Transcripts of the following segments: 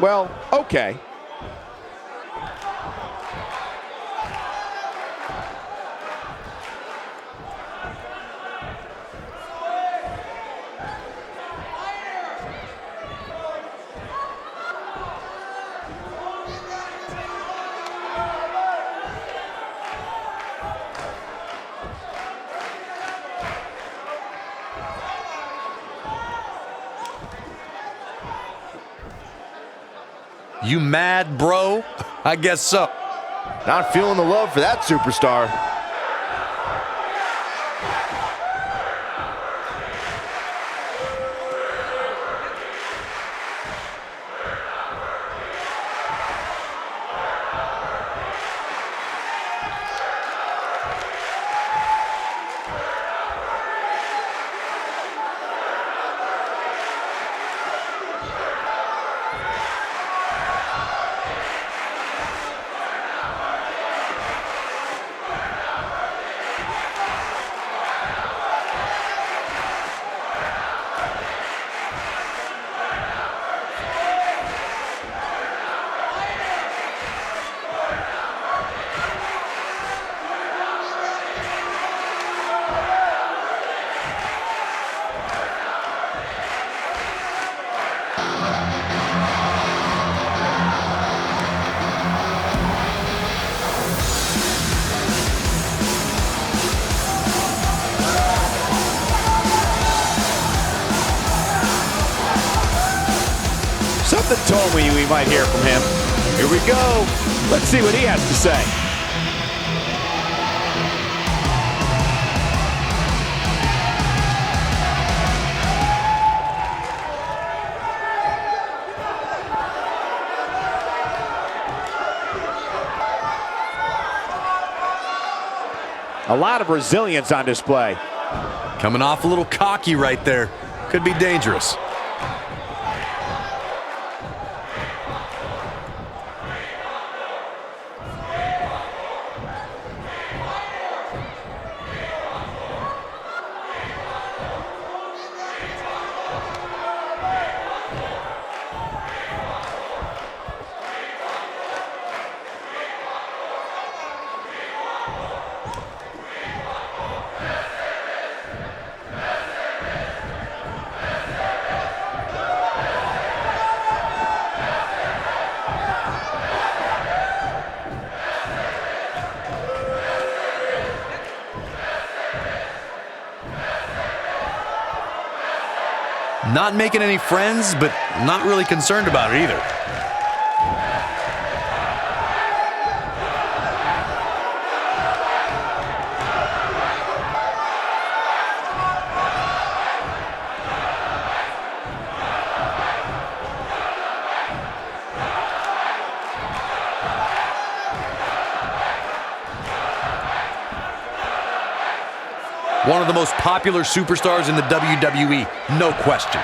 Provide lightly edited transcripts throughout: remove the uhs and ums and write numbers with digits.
well, okay. You mad, bro? I guess so. Not feeling the love for that superstar. Something told me we might hear from him. Here we go. Let's see what he has to say. A lot of resilience on display. Coming off a little cocky right there. Could be dangerous. Not making any friends, but not really concerned about it either. One of the most popular superstars in the WWE, no question.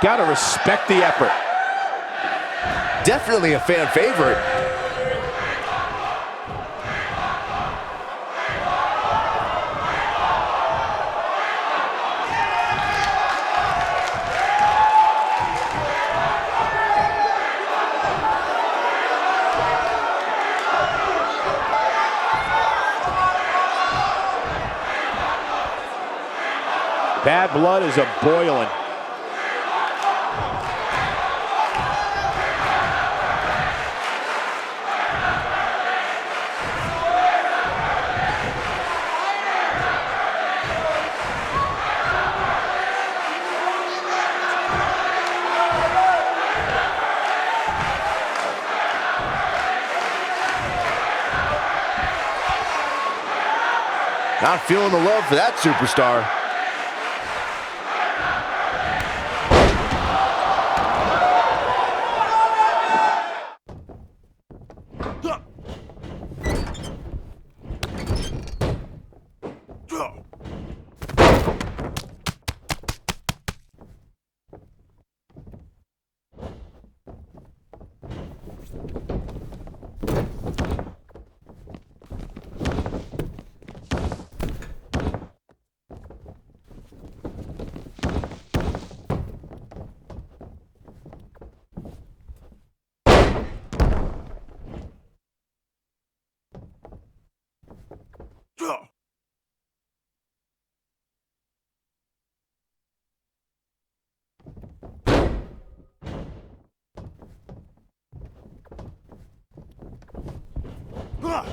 Gotta respect the effort. Definitely a fan favorite. Bad blood is a-boiling. Not feeling the love for that superstar. Huh.